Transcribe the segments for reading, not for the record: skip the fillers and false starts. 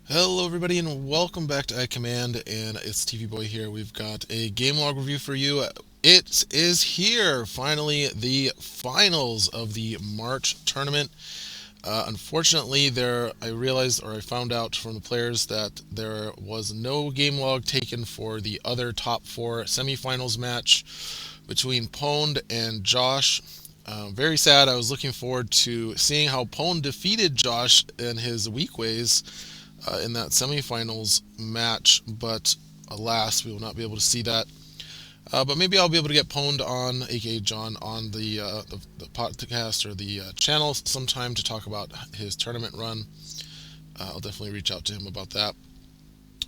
Hello everybody and welcome back to iCommand, and it's TV Boy here. We've got a game log review for you. It is here, finally, the finals of the March tournament. Unfortunately, I realized, or I found out from the players, that there was no game log taken for the other top four semifinals match between Pond and Josh. Very sad. I was looking forward to seeing how Pond defeated Josh in his weak ways in that semifinals match, but alas, we will not be able to see that. But maybe I'll be able to get Pwned on, aka John, on the podcast or the channel sometime to talk about his tournament run. I'll definitely reach out to him about that.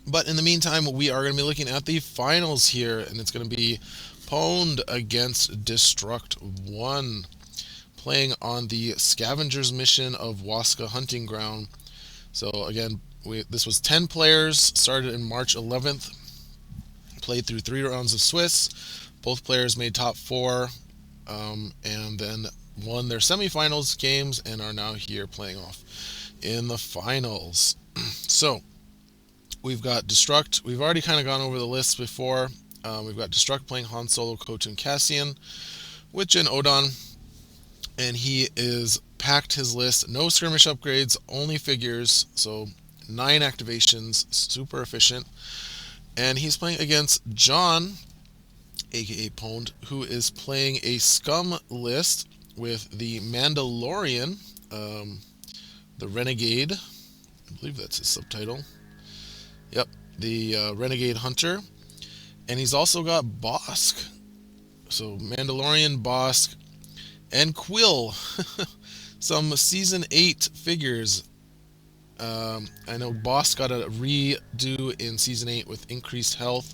But in the meantime, we are going to be looking at the finals here, and it's going to be Pwned against Destruct1, playing on the Scavengers mission of Waska Hunting Ground. So again, this was 10 players, started in March 11th, played through 3 rounds of Swiss. Both players made top four, and then won their semifinals games and are now here playing off in the finals. So we've got Destruct. We've already kind of gone over the list before. We've got Destruct playing Han Solo, Khotun, Cassian, with Jin Odon, and he is packed his list. No skirmish upgrades, only figures. So 9 activations, super efficient. And he's playing against John, aka Pond, who is playing a scum list with the Mandalorian, the Renegade. I believe that's his subtitle. Yep, the Renegade Hunter. And he's also got Bosk. So Mandalorian, Bosk, and Quill. Some Season 8 figures. I know Boss got a redo in Season 8 with increased health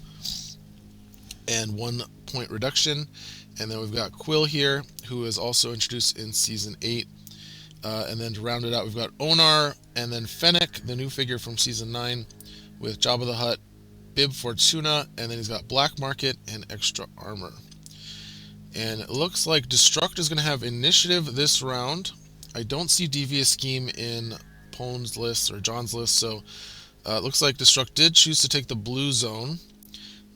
and 1 point reduction. And then we've got Quill here, who is also introduced in Season 8. And then to round it out, we've got Onar, and then Fennec, the new figure from Season 9, with Jabba the Hutt, Bib Fortuna, and then he's got Black Market and extra armor. And it looks like Destruct is going to have initiative this round. I don't see Devious Scheme in Pond's list or John's list, so it looks like Destruct did choose to take the blue zone.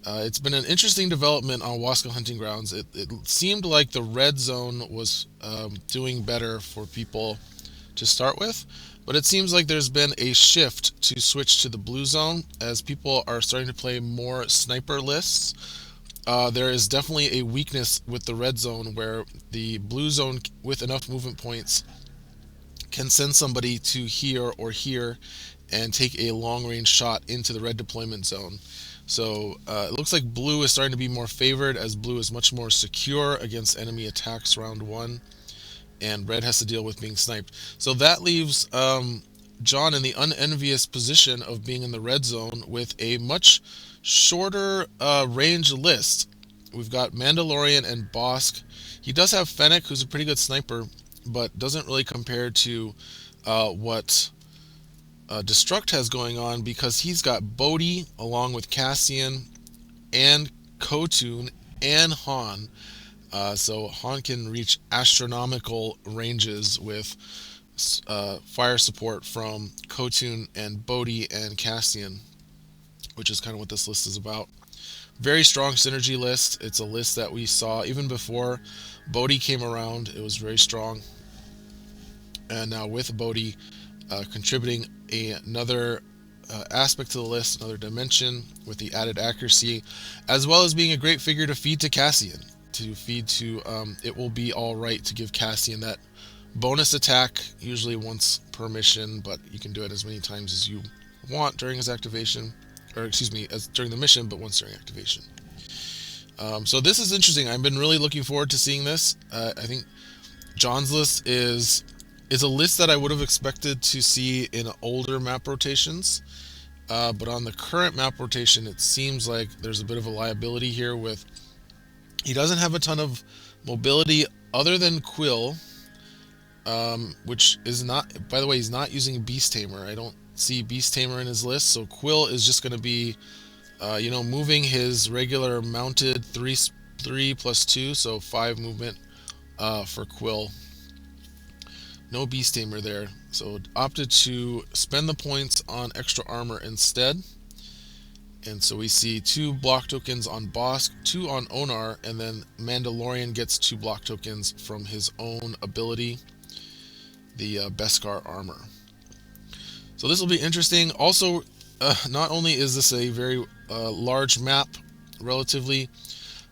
It's been an interesting development on Waska Hunting Grounds. It seemed like the red zone was doing better for people to start with, but it seems like there's been a shift to switch to the blue zone as people are starting to play more sniper lists. There is definitely a weakness with the red zone where the blue zone with enough movement points can send somebody to here or here and take a long range shot into the red deployment zone. So it looks like blue is starting to be more favored as blue is much more secure against enemy attacks round one, and red has to deal with being sniped. So that leaves John in the unenvious position of being in the red zone with a much shorter range list. We've got Mandalorian and Bosk. He does have Fennec, who's a pretty good sniper, but doesn't really compare to what Destruct has going on because he's got Bodhi along with Cassian and Khotun and Han. So Han can reach astronomical ranges with fire support from Khotun and Bodhi and Cassian, which is kind of what this list is about. Very strong synergy list. It's a list that we saw even before Bodhi came around. It was very strong. And now with Bodhi contributing another aspect to the list, another dimension with the added accuracy, as well as being a great figure to feed to Cassian. It will be all right to give Cassian that bonus attack, usually once per mission, but you can do it as many times as you want during his activation, or excuse me, as during the mission, but once during activation. So this is interesting. I've been really looking forward to seeing this. I think John's list is a list that I would have expected to see in older map rotations. But on the current map rotation, it seems like there's a bit of a liability here with he doesn't have a ton of mobility other than Quill, which is not, by the way, he's not using Beast Tamer. I don't see Beast Tamer in his list, so Quill is just going to be, moving his regular mounted 3 plus 2, so 5 movement for Quill. No Beast Tamer there. So opted to spend the points on extra armor instead. And so we see 2 block tokens on Bosk, 2 on Onar, and then Mandalorian gets 2 block tokens from his own ability, the Beskar armor. So this will be interesting. Also, not only is this a very large map, relatively,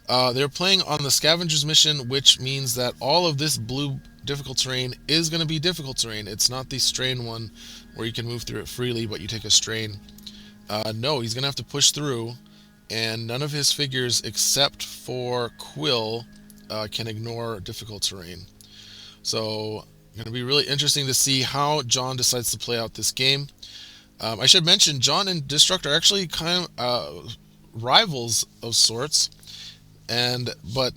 they're playing on the Scavengers mission, which means that all of this blue difficult terrain is going to be difficult terrain. It's not the strain one where you can move through it freely, but you take a strain. No, he's going to have to push through, and none of his figures except for Quill can ignore difficult terrain. So, going to be really interesting to see how John decides to play out this game. I should mention, John and Destruct are actually kind of rivals of sorts, but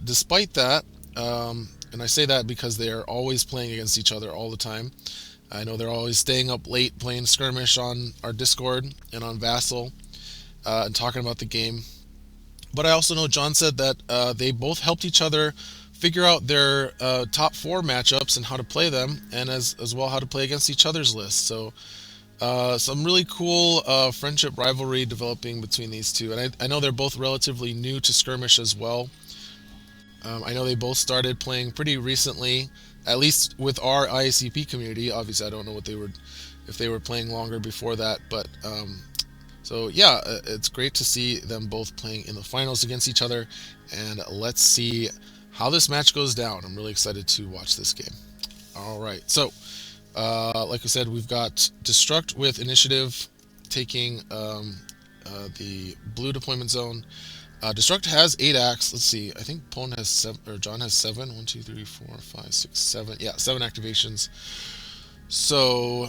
despite that, and I say that because they are always playing against each other all the time. I know they're always staying up late playing Skirmish on our Discord and on Vassal and talking about the game. But I also know John said that they both helped each other figure out their top 4 matchups and how to play them, and as well how to play against each other's lists. So some really cool friendship rivalry developing between these two. And I know they're both relatively new to Skirmish as well. I know they both started playing pretty recently, at least with our IACP community. Obviously, I don't know what if they were playing longer before that, but so yeah, it's great to see them both playing in the finals against each other, and let's see how this match goes down. I'm really excited to watch this game. All right, so like I said, we've got Destruct with initiative taking the blue deployment zone. Destruct has 8 acts. Let's see. I think Pon has 7, or John has 7. 1, 2, 3, 4, 5, 6, 7. Yeah, 7 activations. So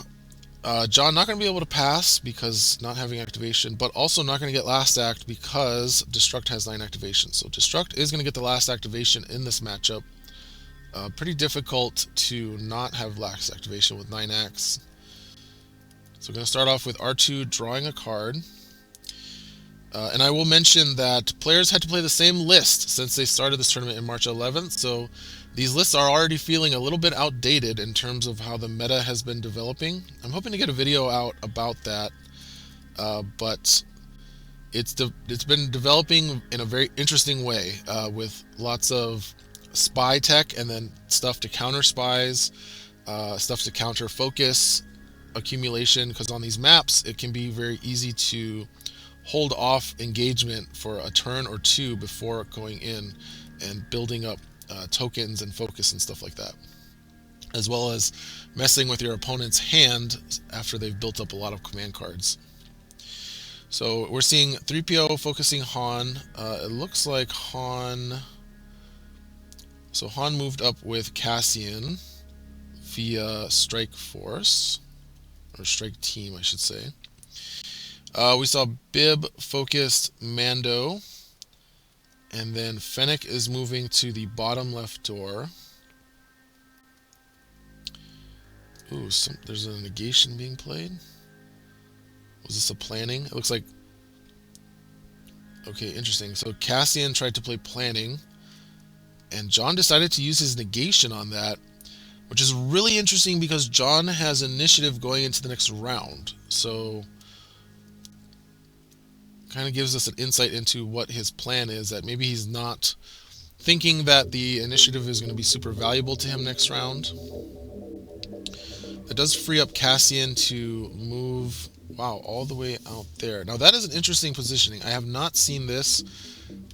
John not going to be able to pass because not having activation, but also not going to get last act because Destruct has 9 activations. So Destruct is going to get the last activation in this matchup. Pretty difficult to not have last activation with 9 acts. So we're going to start off with R2 drawing a card. And I will mention that players had to play the same list since they started this tournament in March 11th, so these lists are already feeling a little bit outdated in terms of how the meta has been developing. I'm hoping to get a video out about that, but it's been developing in a very interesting way with lots of spy tech and then stuff to counter spies, stuff to counter focus accumulation, because on these maps it can be very easy to hold off engagement for a turn or 2 before going in and building up tokens and focus and stuff like that, as well as messing with your opponent's hand after they've built up a lot of command cards. So we're seeing 3PO focusing Han. It looks like Han moved up with Cassian via Strike Force, or Strike Team I should say. We saw Bib focused Mando, and then Fennec is moving to the bottom left door. Ooh, there's a negation being played. Was this a planning? It looks like... Okay, interesting. So Cassian tried to play planning, and John decided to use his negation on that, which is really interesting because John has initiative going into the next round. So kind of gives us an insight into what his plan is, that maybe he's not thinking that the initiative is going to be super valuable to him next round. That does free up Cassian to move, wow, all the way out there. Now that is an interesting positioning. I have not seen this.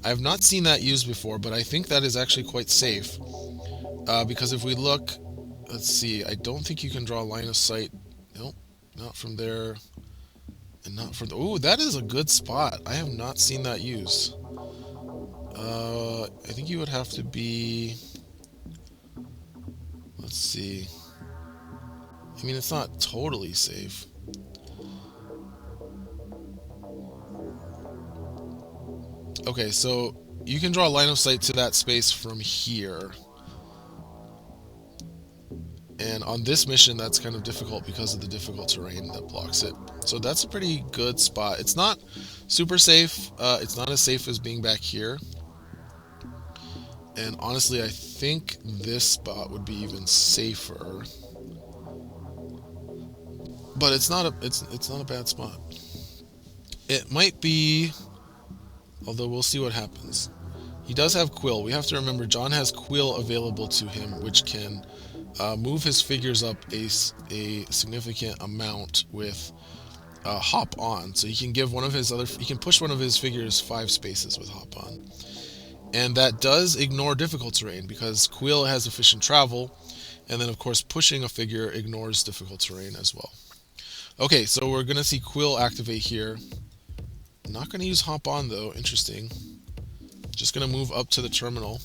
I have not seen that used before, but I think that is actually quite safe. Because if we look, let's see, I don't think you can draw line of sight. Nope, not from there. And not from the... Ooh, that is a good spot. I have not seen that used. I think you would have to be... Let's see. I mean, it's not totally safe. Okay, so you can draw a line of sight to that space from here. And on this mission, that's kind of difficult because of the difficult terrain that blocks it. So that's a pretty good spot. It's not super safe. It's not as safe as being back here. And honestly, I think this spot would be even safer. But it's not a bad spot. It might be, although we'll see what happens. He does have Quill. We have to remember John has Quill available to him, which can move his figures up a significant amount with Hop On. So he can give he can push one of his figures 5 spaces with Hop On. And that does ignore difficult terrain because Quill has efficient travel, and then of course pushing a figure ignores difficult terrain as well. Okay, so we're going to see Quill activate here. Not going to use Hop On though, interesting. Just going to move up to the terminal.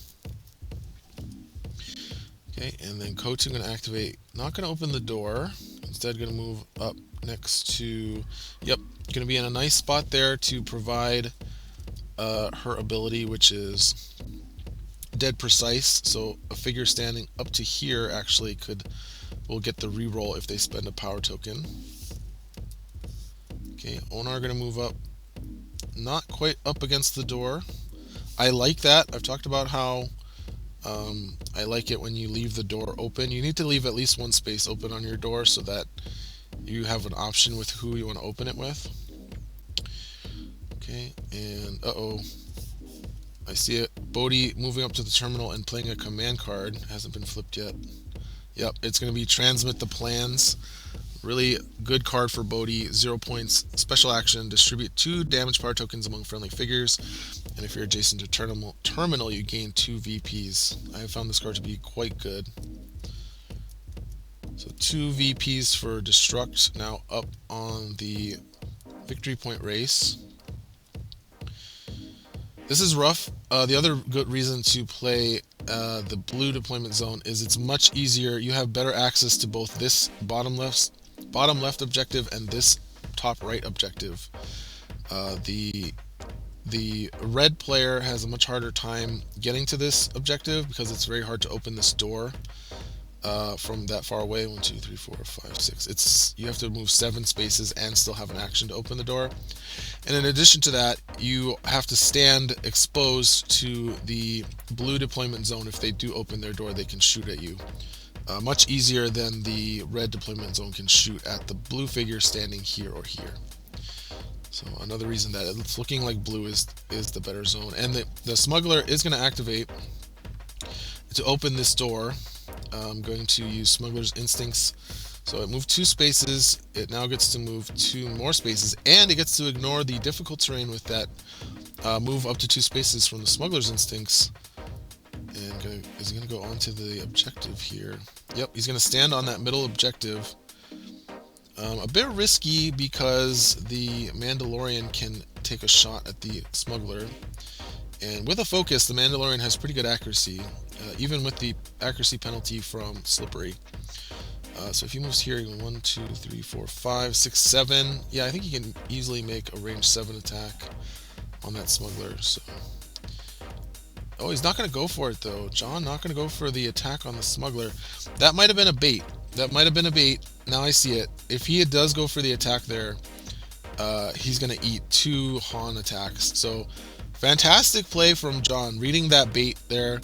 Okay, and then Kotu going to activate. Not going to open the door. Instead, going to move up next to... Yep, going to be in a nice spot there to provide her ability, which is dead precise. So a figure standing up to here actually will get the reroll if they spend a power token. Okay, Onar going to move up. Not quite up against the door. I like that. I've talked about how I like it when you leave the door open. You need to leave at least one space open on your door so that you have an option with who you want to open it with. Okay, and I see it. Bodhi moving up to the terminal and playing a command card. Hasn't been flipped yet. Yep, it's going to be Transmit the Plans. Really good card for Bodhi. 0 points. Special action. Distribute 2 damage power tokens among friendly figures. And if you're adjacent to terminal, you gain 2 VPs. I have found this card to be quite good. So 2 VPs for Destruct now up on the victory point race. This is rough. The other good reason to play the blue deployment zone is it's much easier. You have better access to both this bottom left objective and this top right objective. The red player has a much harder time getting to this objective because it's very hard to open this door from that far away. 1, 2, 3, 4, 5, 6. You have to move 7 spaces and still have an action to open the door. And in addition to that, you have to stand exposed to the blue deployment zone. If they do open their door, they can shoot at you. Much easier than the red deployment zone can shoot at the blue figure standing here or here. So another reason that it's looking like blue is the better zone. And the smuggler is going to activate to open this door. I'm going to use Smuggler's Instincts. So it moved 2 spaces. It now gets to move 2 more spaces, and it gets to ignore the difficult terrain with that move up to 2 spaces from the Smuggler's Instincts. And is he going to go onto the objective here? Yep, he's going to stand on that middle objective. A bit risky because the Mandalorian can take a shot at the Smuggler. And with a focus, the Mandalorian has pretty good accuracy, even with the accuracy penalty from Slippery. So if he moves here, 1, 2, 3, 4, 5, 6, 7. Yeah, I think he can easily make a range 7 attack on that Smuggler. So, oh, he's not going to go for it though. John not going to go for the attack on the Smuggler. That might have been a bait. Now I see it. If he does go for the attack there, he's going to eat 2 Han attacks. So fantastic play from John, reading that bait there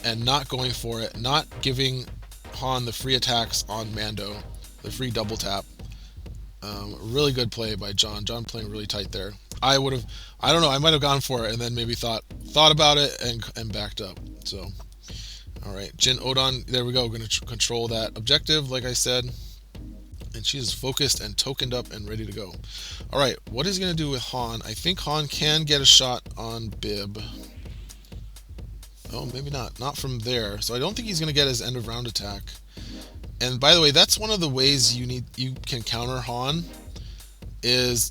and not going for it, not giving Han the free attacks on Mando, the free double tap. Really good play by John. John playing really tight there. I don't know, I might have gone for it and then maybe thought about it and backed up. So, all right, Jin Odon, there we go. Going to control that objective, like I said. And she is focused and tokened up and ready to go. All right, what is he going to do with Han? I think Han can get a shot on Bib. Oh, maybe not. Not from there. So I don't think he's going to get his end of round attack. And by the way, that's one of the ways you can counter Han is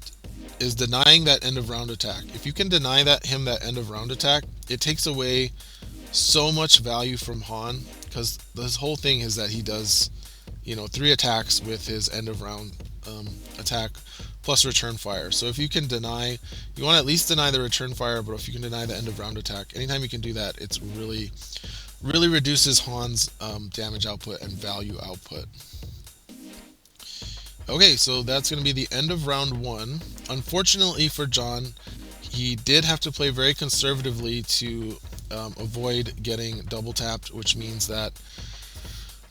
denying that end of round attack. If you can deny him that end of round attack, it takes away so much value from Han, because this whole thing is that he does 3 attacks with his end of round attack plus return fire. So if you can deny, you want to at least deny the return fire, but if you can deny the end of round attack, anytime you can do that, it's really reduces Han's damage output and value output. Okay, so that's going to be the end of round 1. Unfortunately for John, he did have to play very conservatively to avoid getting double tapped, which means that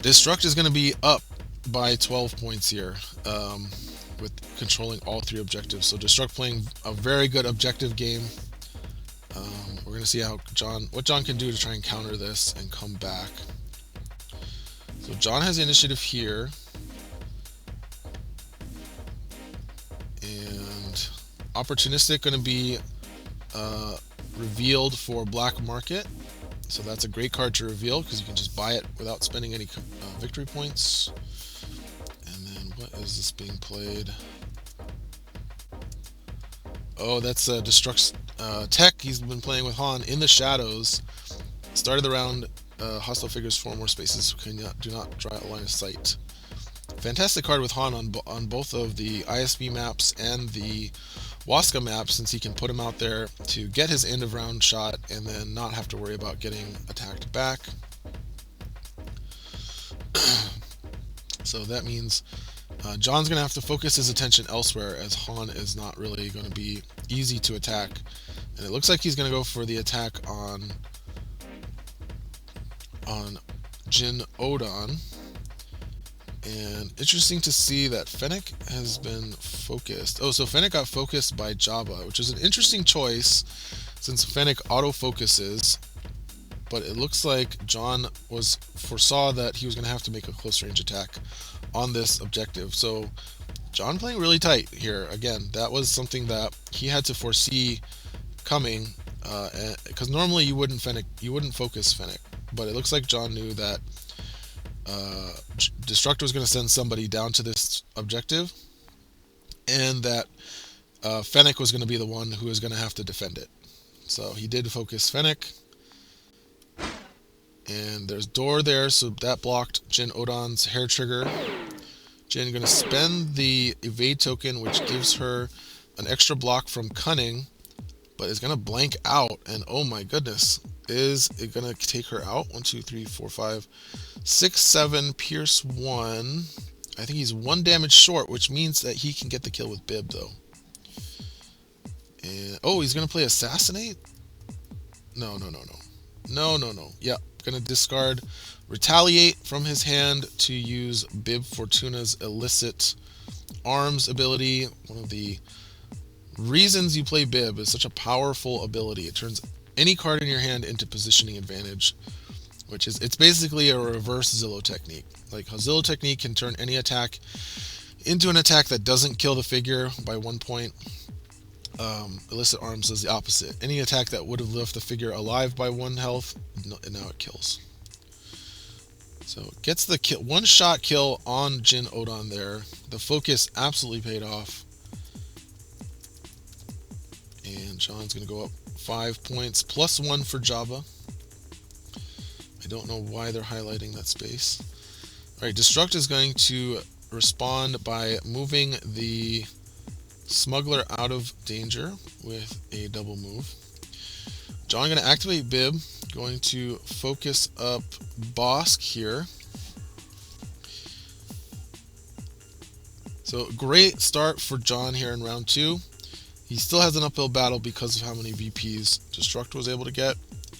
Destruct is going to be up by 12 points here, with controlling all 3 objectives. So Destruct playing a very good objective game. We're going to see what John can do to try and counter this and come back. So John has the initiative here. And opportunistic going to be revealed for black market. So that's a great card to reveal because you can just buy it without spending any victory points. And then what is this being played? Oh, that's Destruct's tech. He's been playing with Han in the shadows. Started the round. Hostile figures 4 more spaces. Do not draw a line of sight. Fantastic card with Han on both of the ISB maps and the Waska map, since he can put him out there to get his end of round shot and then not have to worry about getting attacked back. So that means John's going to have to focus his attention elsewhere, as Han is not really going to be easy to attack. And it looks like he's going to go for the attack on Jin Odon. And interesting to see that Fennec has been focused. Oh, so Fennec got focused by Jabba, which is an interesting choice since Fennec auto-focuses. But it looks like John foresaw that he was going to have to make a close range attack on this objective. So John playing really tight here. Again, that was something that he had to foresee coming, because normally you wouldn't focus Fennec. But it looks like John knew that Destruct was going to send somebody down to this objective, and that Fennec was going to be the one who was going to have to defend it. So he did focus Fennec, and there's door there, so that blocked Jin Odon's hair trigger. Jin going to spend the evade token, which gives her an extra block from cunning, but is going to blank out, and oh my goodness, is it going to take her out? 1, 2, 3, 4, 5, 6, 7, pierce 1. I think he's 1 damage short, which means that he can get the kill with Bib, though. And oh, he's going to play Assassinate? No. Yeah, going to discard Retaliate from his hand to use Bib Fortuna's Illicit Arms ability. One of the reasons you play Bib is such a powerful ability. It turns any card in your hand into positioning advantage, which is, it's basically a reverse Zillow technique. Like how Zillow technique can turn any attack into an attack that doesn't kill the figure by 1 point. Illicit Arms does the opposite. Any attack that would have left the figure alive by 1 health, and now it kills. So it gets the kill, 1-shot kill on Jin Odon there. The focus absolutely paid off. And John's going to go up 5 points, plus 1 for Jabba. I don't know why they're highlighting that space. Alright, Destruct is going to respond by moving the Smuggler out of danger with a double move. John going to activate Bib, going to focus up Bosk here. So great start for John here in round 2. He still has an uphill battle because of how many VPs Destruct was able to get,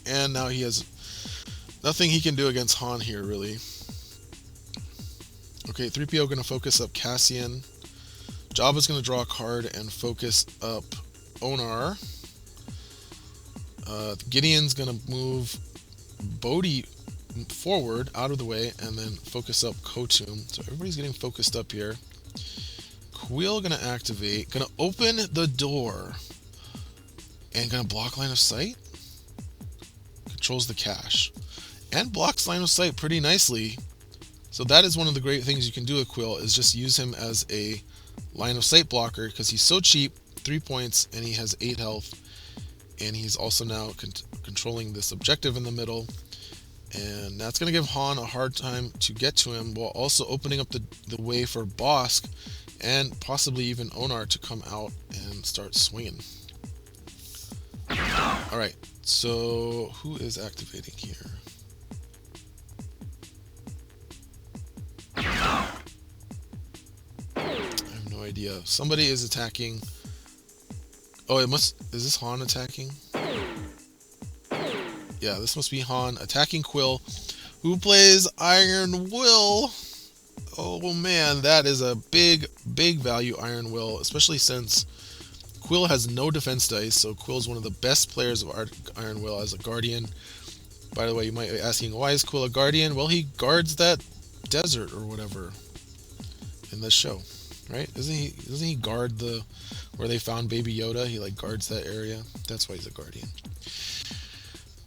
and now he has nothing he can do against Han here, really. Okay, 3PO going to focus up Cassian. Jabba's going to draw a card and focus up Onar. Gideon's going to move Bodhi forward, out of the way, and then focus up Kotum. So everybody's getting focused up here. Quill going to activate, going to open the door, and going to block line of sight. Controls the cache, and blocks line of sight pretty nicely. So that is one of the great things you can do with Quill, is just use him as a line of sight blocker, because he's so cheap, 3 points, and he has 8 health, and he's also now controlling this objective in the middle, and that's going to give Han a hard time to get to him, while also opening up the way for Bosk and possibly even Onar to come out and start swinging. Alright, so who is activating here? I have no idea. Somebody is attacking. Oh, is this Han attacking? Yeah, this must be Han attacking Quill, who plays Iron Will. Oh man, that is a big value Iron Will, especially since Quill has no defense dice, so Quill's one of the best players of Iron Will as a Guardian. By the way, you might be asking, why is Quill a Guardian? Well, he guards that desert or whatever in this show, right? Doesn't he guard where they found Baby Yoda? He like guards that area. That's why he's a Guardian.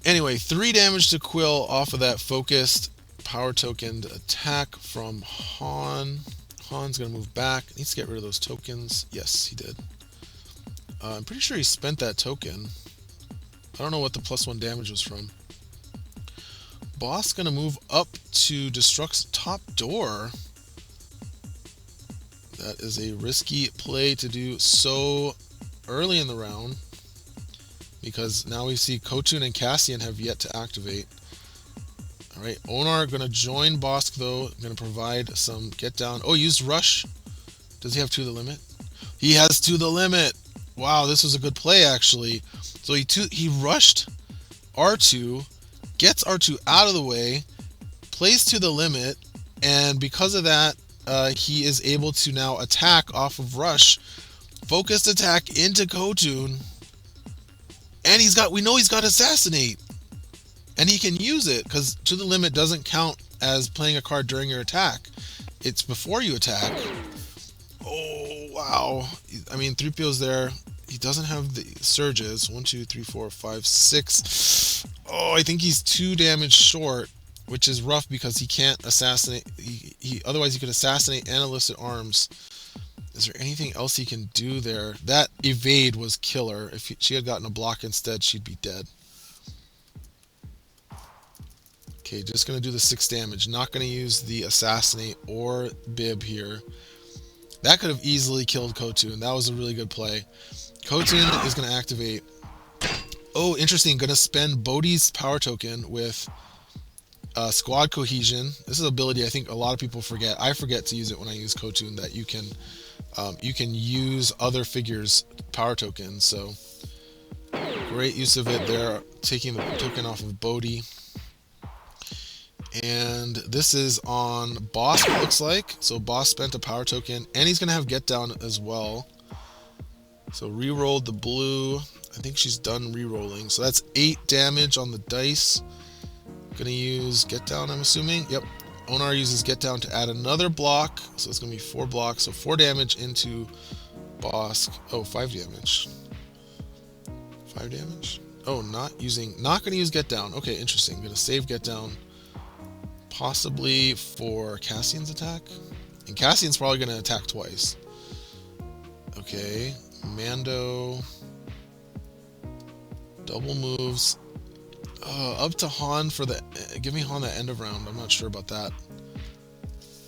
Anyway, 3 damage to Quill off of that focused power tokened attack from Han. Han's gonna move back. Needs to get rid of those tokens. Yes, he did. I'm pretty sure he spent that token. I don't know what the +1 damage was from. Boss gonna move up to Destruct's top door. That is a risky play to do so early in the round, because now we see Kotun and Cassian have yet to activate. Alright, Onar gonna join Bosk though, gonna provide some get down. Oh, he used Rush. Does he have To the Limit? He has To the Limit! Wow, this was a good play actually. So he rushed R2, gets R2 out of the way, plays To the Limit, and because of that, he is able to now attack off of Rush. Focused attack into Kotun. And we know he's got Assassinate. And he can use it, because To the Limit doesn't count as playing a card during your attack. It's before you attack. Oh, wow. I mean, 3PO's there. He doesn't have the surges. 1, 2, 3, 4, 5, 6. Oh, I think he's 2 damage short, which is rough because he can't assassinate. Otherwise, he could assassinate and elicit arms. Is there anything else he can do there? That evade was killer. If she had gotten a block instead, she'd be dead. Okay, just going to do the 6 damage. Not going to use the assassinate or bib here. That could have easily killed Kotun. That was a really good play. Kotun is going to activate. Oh, interesting. Going to spend Bodhi's power token with squad cohesion. This is an ability I think a lot of people forget. I forget to use it when I use Kotun, that you can use other figures' power tokens. So great use of it there, taking the token off of Bodhi. And this is on Boss, it looks like. So Boss spent a power token, and he's going to have Get Down as well. So re-rolled the blue. I think she's done re-rolling. So that's 8 damage on the dice. Gonna use Get Down, I'm assuming. Yep. Onar uses Get Down to add another block. So it's gonna be 4 blocks. So 4 damage into Bosk. Oh, 5 damage. 5 damage? Oh, not gonna use Get Down. Okay, interesting. Gonna save Get Down. Possibly for Cassian's attack. And Cassian's probably gonna attack twice. Okay. Mando. Double moves. Up to Han for the. Give me Han that end of round. I'm not sure about that.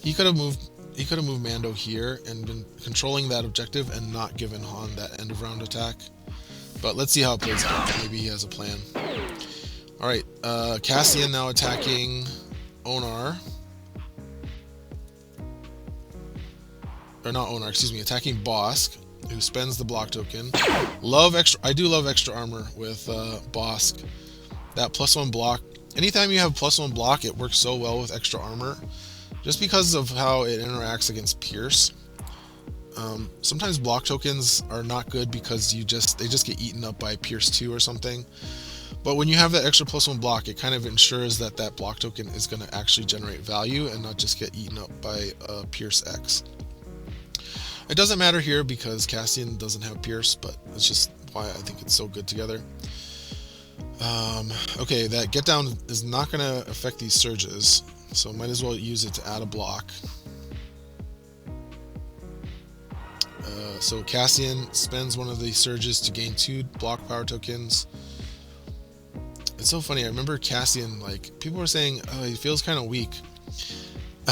He could have moved Mando here and been controlling that objective and not given Han that end of round attack. But let's see how it plays out. Maybe he has a plan. All right, Cassian now attacking Onar. Or not Onar, excuse me, attacking Bosk, who spends the block token. I do love extra armor with Bosk. That +1 block. Anytime you have +1 block, it works so well with extra armor, just because of how it interacts against Pierce. Sometimes block tokens are not good because they just get eaten up by Pierce 2 or something. But when you have that extra +1 block, it kind of ensures that that block token is going to actually generate value and not just get eaten up by Pierce X. It doesn't matter here because Cassian doesn't have Pierce, but it's just why I think it's so good together. Okay, that Get Down is not going to affect these surges, so might as well use it to add a block. So Cassian spends one of the surges to gain 2 block power tokens. It's so funny, I remember Cassian, like, people were saying, oh, he feels kind of weak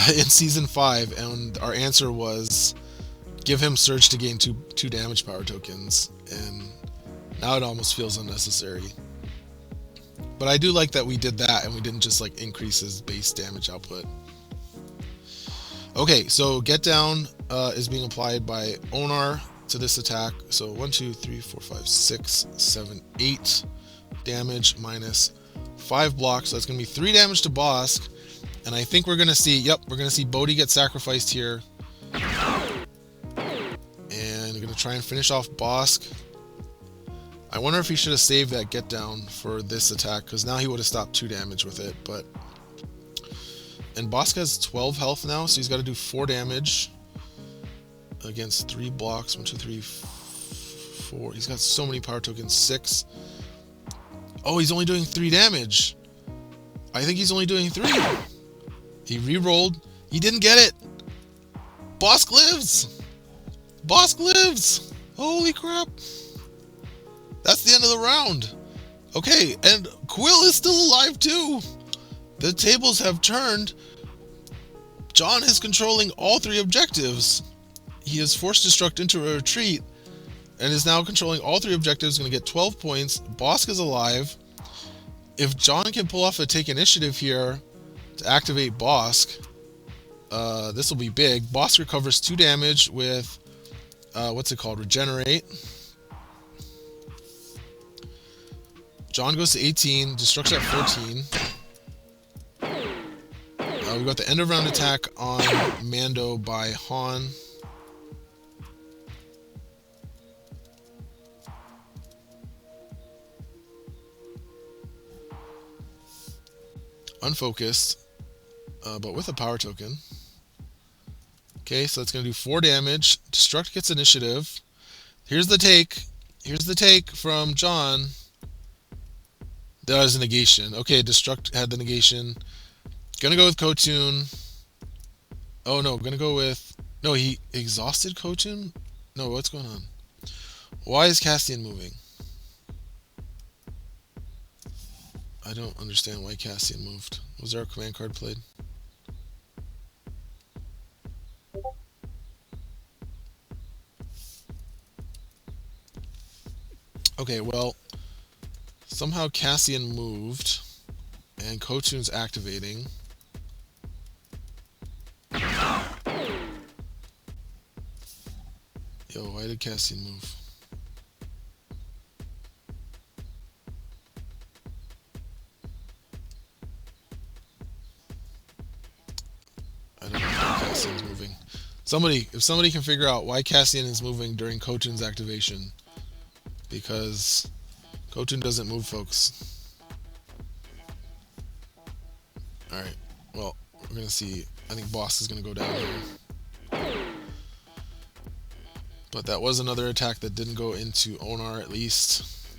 in Season 5, and our answer was, give him surge to gain 2 damage power tokens, and now it almost feels unnecessary. But I do like that we did that, and we didn't just, like, increase his base damage output. Okay, so Get Down is being applied by Onar to this attack. So 1, 2, 3, 4, 5, 6, 7, 8 damage minus 5 blocks. So that's going to be 3 damage to Bosk. And I think we're going to see, yep, we're going to see Bodhi get sacrificed here. And we're going to try and finish off Bosk. I wonder if he should have saved that get down for this attack, because now he would have stopped 2 damage with it. But and Bosk has 12 health now, so he's got to do 4 damage against 3 blocks. 1, 2, 3, 4. He's got so many power tokens. 6. Oh, he's only doing 3 damage. I think he's only doing 3. He re-rolled. He didn't get it. Bosk lives. Bosk lives. Holy crap. That's the end of the round. Okay, and Quill is still alive too. The tables have turned. John is controlling all 3 objectives. He has forced Destruct into a retreat and is now controlling all 3 objectives. Going to get 12 points. Bosk is alive. If John can pull off a take initiative here to activate Bosk, this will be big. Bosk recovers 2 damage with, what's it called? Regenerate. John goes to 18, Destruct's at 14. We've got the end of round attack on Mando by Han. Unfocused, but with a power token. Okay, so that's going to do 4 damage. Destruct gets initiative. Here's the take. Here's the take from John. That was a negation. Okay, Destruct had the negation. Gonna go with Kotun. Oh no, gonna go with... No, he exhausted Kotun? No, what's going on? Why is Cassian moving? I don't understand why Cassian moved. Was there a command card played? Okay, well... Somehow Cassian moved, and Kotun's activating. Yo, why did Cassian move? I don't know why Cassian's moving. If somebody can figure out why Cassian is moving during Kotun's activation, because Kotun doesn't move, folks. Alright, well, we're going to see. I think Bosk is going to go down here. But that was another attack that didn't go into Onar, at least.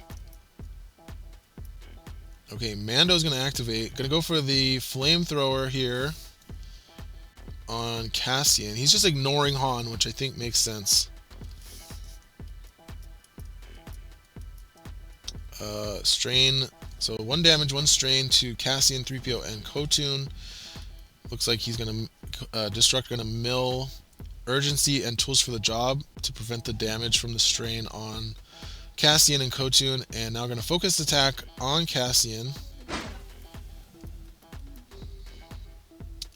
Okay, Mando's going to activate. Going to go for the flamethrower here on Cassian. He's just ignoring Han, which I think makes sense. Strain, so 1 damage, 1 strain to Cassian, 3PO, and Kotun. Looks like he's gonna Destruct gonna mill urgency and tools for the job to prevent the damage from the strain on Cassian and Kotun, and now gonna focus attack on Cassian.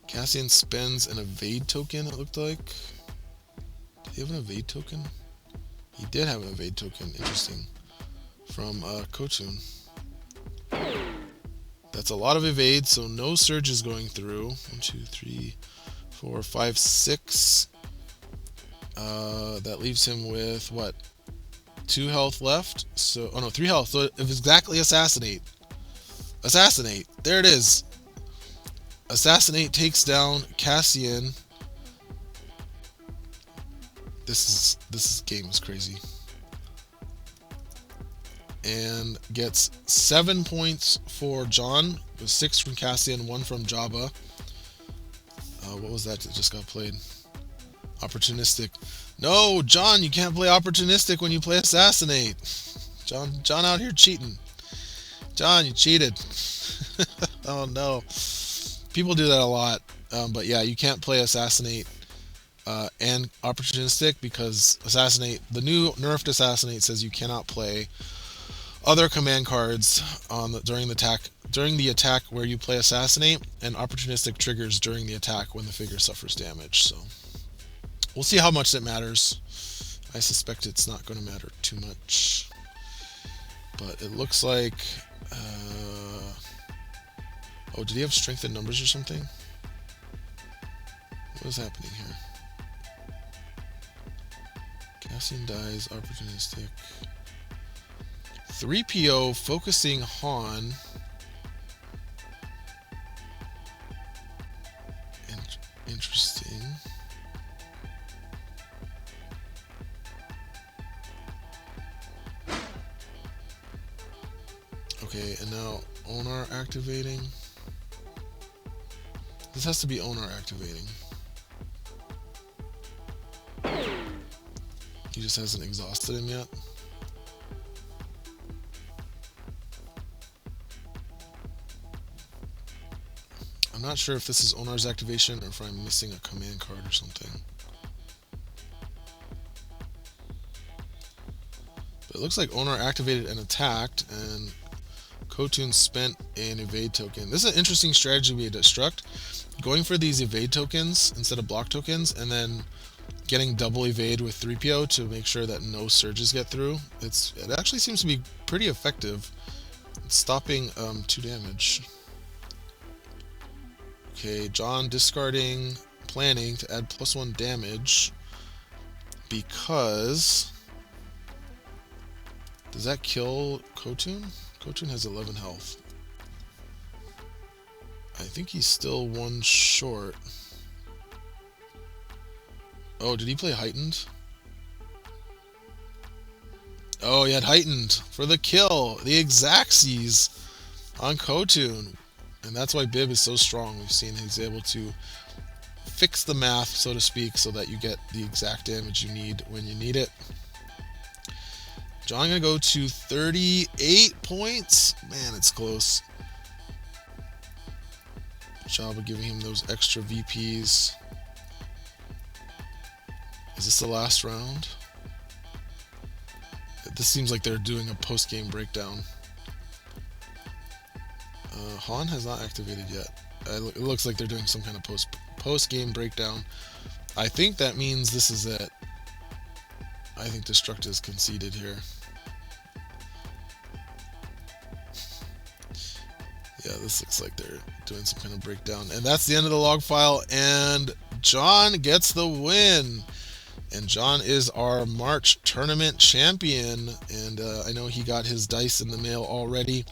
Cassian spends an evade token, it looked like. Did he have an evade token? He did have an evade token, interesting. From Kotun. That's a lot of evade, so no surge is going through. 1, 2, 3, 4, 5, 6. That leaves him with what? 2 health left. So, oh no, 3 health. So if exactly assassinate. Assassinate. There it is. Assassinate takes down Cassian. This game is crazy. And gets 7 points for John, with 6 from Cassian, 1 from Jabba. What was that just got played? Opportunistic. No, John, you can't play opportunistic when you play assassinate. John out here cheating. John, you cheated. Oh no. People do that a lot. But yeah, you can't play assassinate and opportunistic, because assassinate, the new nerfed assassinate says you cannot play other command cards during the attack where you play assassinate, and opportunistic triggers during the attack when the figure suffers damage. So we'll see how much that matters. I suspect it's not going to matter too much, but it looks like Oh, did he have strength in numbers or something? What is happening here? Cassian dies, opportunistic. 3PO focusing Han. Interesting. Okay, and now Onar activating. This has to be Onar activating. He just hasn't exhausted him yet. I'm not sure if this is Onar's activation or if I'm missing a command card or something. But it looks like Onar activated and attacked, and Khotun spent an evade token. This is an interesting strategy we had Destruct. Going for these evade tokens instead of block tokens, and then getting double evade with 3PO to make sure that no surges get through. It actually seems to be pretty effective. It's stopping 2 damage. Okay, John discarding, planning to add +1 damage because... Does that kill Khotun? Khotun has 11 health. I think he's still 1 short. Oh, did he play Heightened? Oh, he had Heightened for the kill. The Exacxies on Khotun. And that's why Bib is so strong. We've seen he's able to fix the math, so to speak, so that you get the exact damage you need when you need it. John gonna go to 38 points. Man, it's close. Job of giving him those extra VPs. Is this the last round? This seems like they're doing a post-game breakdown. Han has not activated yet. It looks like they're doing some kind of post-game breakdown. I think that means this is it. I think Destruct is conceded here. Yeah, this looks like they're doing some kind of breakdown. And that's the end of the log file, and John gets the win. And John is our March tournament champion, and I know he got his dice in the mail already.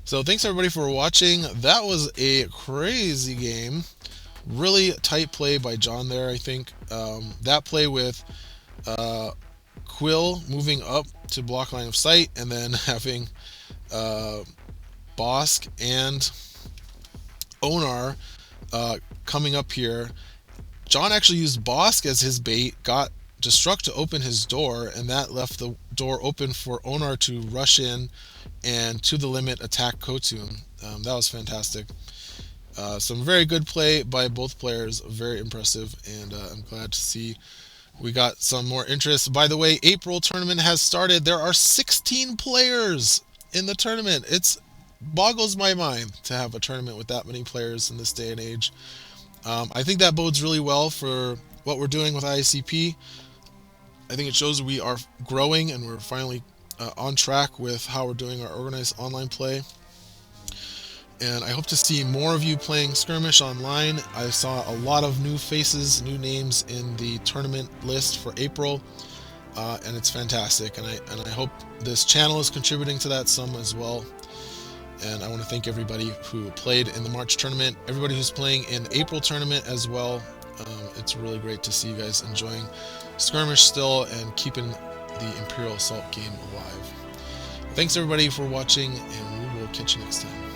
So thanks everybody for watching. That was a crazy game. Really tight play by John there, I think. That play with Quill moving up to block line of sight, and then having Bosk and Onar coming up here. John actually used Bosk as his bait, got Destruct to open his door, and that left the door open for Onar to rush in and to the limit attack Khotun. That was fantastic. Some very good play by both players, very impressive, and I'm glad to see we got some more interest. By the way, April tournament has started. There are 16 players in the tournament. It boggles my mind to have a tournament with that many players in this day and age. I think that bodes really well for what we're doing with IACP. I think it shows we are growing and we're finally on track with how we're doing our organized online play. And I hope to see more of you playing Skirmish online. I saw a lot of new faces, new names in the tournament list for April, and it's fantastic. And I hope this channel is contributing to that some as well. And I want to thank everybody who played in the March tournament, everybody who's playing in the April tournament as well. It's really great to see you guys enjoying Skirmish still and keeping the Imperial Assault game alive. Thanks everybody for watching, and we will catch you next time.